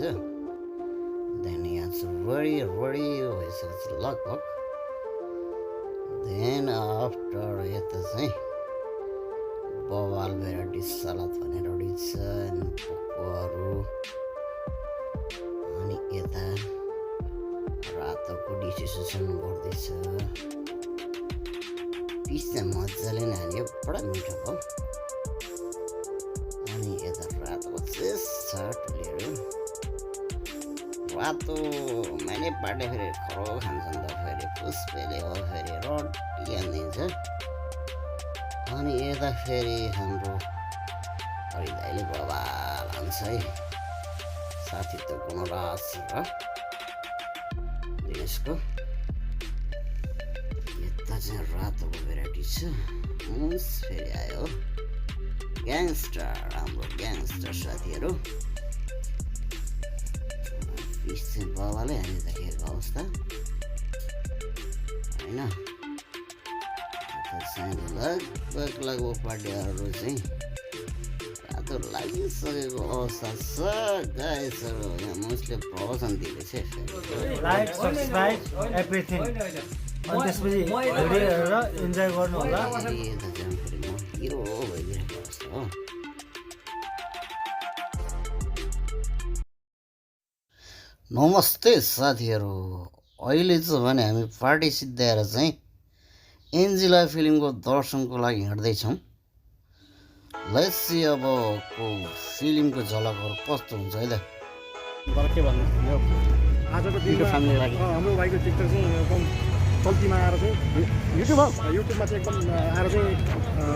Then यहाँ चाहिँ ready भइसकेपछि लगभग देन आफ्टर यता चाहिँ बवाल भेराइटी सलाद भनेर रहेछ पोकोहरू अनि यता रातोको डिसिसन गर्दैछ पिस चाहिँ मजाले नै हाल्यो बडा मिठो भयो अनि यता रातोको चाहिँ साटुलेहरू रातो मैले पाटे फेरि खरो खान्छ नि त फेरि पुष्पेले हो फेरि रोटी हालिदिन्छ अनि यता फेरि हाम्रो हरिदाईले बवाल हान्छ है साथी त गुणराज र यसको यता चाहिँ रातोको भेराइटी छ मुस फेरि आयो ग्याङस्टर हाम्रो ग्याङस्टर साथीहरू पिस चाहिँ बाबाले हालिदिँदाखेरिको अवस्था होइन लगभग पार्टीहरू चाहिँ रातो लागिसकेको अवस्था छ गाइसहरू यहाँ मुसले प्रवचन दिँदैछ लाइक सब्सक्राइब एभ्रिथिङ अनि त्यसपछि भिडियो हेरेर इन्जोय गर्नु होला हिरो भइदिएको अवस्था हो नमस्ते साथीहरू अहिले चाहिँ भने हामी पार्टी सिद्धाएर चाहिँ एन्जिला फिल्मको दर्शनको लागि हिँड्दैछौँ लेट्स सी अबको फिल्मको झलकहरू कस्तो हुन्छ है त के भन्नु यो आजको दिनको फ्यामिली लागि हाम्रो भाइको टिकटक चाहिँ एकदम चल्तीमा आएर चाहिँ युट्युबमा चाहिँ एकदम आएर चाहिँ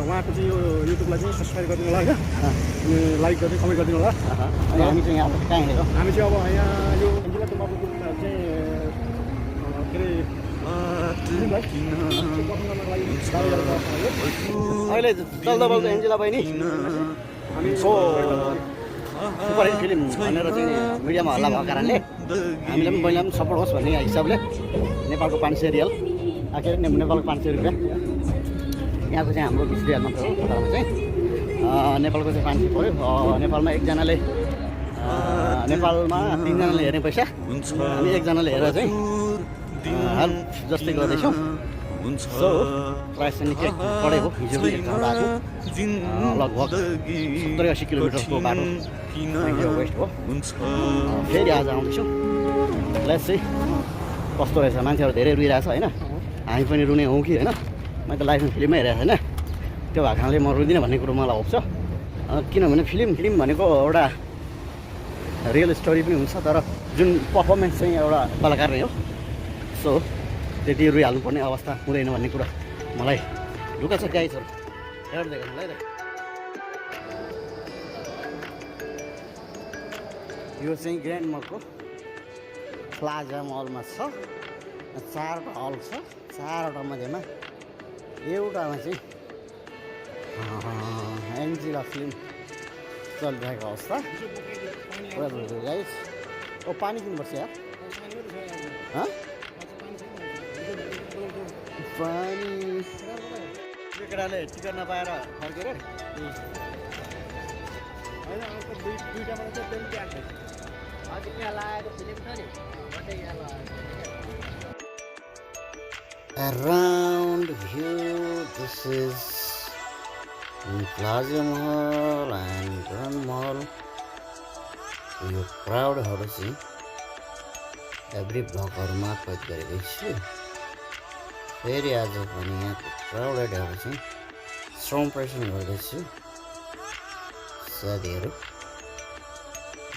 उहाँको चाहिँ यो युट्युबलाई चाहिँ सब्सक्राइब गरिदिनु होला होइन अनि लाइक गर्दै कमेन्ट गरिदिनु होला हामी चाहिँ यहाँ कहाँ हिँडेको हामी चाहिँ अब यहाँ यो एन्जिला टोमाको चाहिँ के अहिले चल्दो बल्दो एन्जिला बहिनी सो सुपर हिट फिल्म भनेर चाहिँ मिडियामा हल्ला भएको कारणले हामीले पनि पहिला पनि सपोर्ट होस् भन्ने हिसाबले नेपालको 500 रियल के अरे नेपालको 500 रुपियाँ यहाँको चाहिँ हाम्रो 20 रियल मात्र हो कतारमा चाहिँ नेपालको चाहिँ 500 पऱ्यो नेपालमा एकजनाले नेपालमा 3 जनाले हेर्ने पैसा हामी एकजनाले हेरेर चाहिँ हेल्प जस्तै गर्दैछौँ सो प्राइस चाहिँ निकै बढी हो हिजो पनि आएको लगभग 70-80 किलोमिटरको बाटो वेस्ट हो फेरि आज आउँदैछौँ लेट्स चाहिँ कस्तो रहेछ मान्छेहरू धेरै रुइरहेछ होइन हामी पनि रुने हौँ कि होइन मैले त लाइफमा फिल्ममै हेरेको छैन त्यो भएको कारणले म रुँदिनँ भन्ने कुरो मलाई होप्छ किनभने फिल्म भनेको एउटा रियल स्टोरी पनि हुन्छ तर जुन पर्फर्मेन्स चाहिँ एउटा कलाकार नै हो सो त्यति रुइहाल्नुपर्ने अवस्था हुँदैन भन्ने कुरा मलाई ढुक्क छ गाइजहरू हेर्दै गर्नुलाई त यो चाहिँ ग्रान्ड मलको प्लाजा मलमा छ 4वटा हल छ 4वटा मध्येमा एउटामा चाहिँ एन्जिला फिल्म चलिरहेको अवस्था गाइज ओ पानी किन्नुपर्छ यार पानी केटाले टिकट नपाएर फर्केर Around here, this is Plaza Mall and Grand Mall. यो क्राउडहरू चाहिँ एभ्री ब्लकहरूमा कैद गरेको छु फेरि आज पनि यहाँको क्राउडेडहरू चाहिँ श्रम प्रेसन गर्दैछु साथीहरू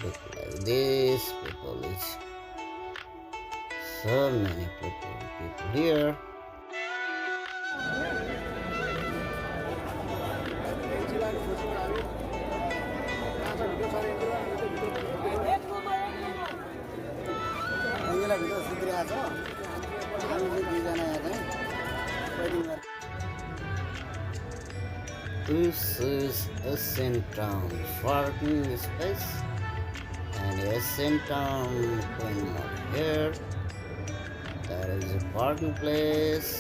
look like this people is so many people here This is SN Town parking space and SN Town going out here. There is a parking place.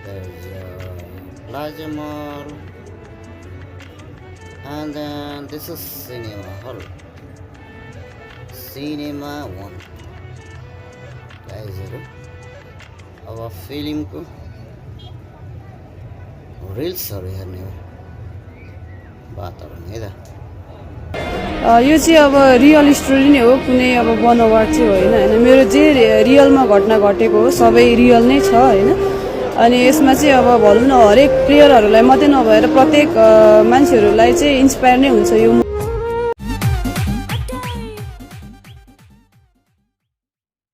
There is a Plaza Mall, and then this is cinema hall. Cinema 1 गाइजहरु अब फिल्मको रिल्सहरु हेर्ने हो वातावरण है त यो चाहिँ अब रियल स्टोरी नै हो कुनै अब बनावट चाहिँ होइन हैन मेरो जे रियलमा घटना घटेको हो सबै रियल नै छ हैन अनि यसमा चाहिँ अब भनौँ न हरेक प्लेयरहरूलाई मात्रै नभएर प्रत्येक मान्छेहरूलाई चाहिँ इन्स्पायर नै हुन्छ यो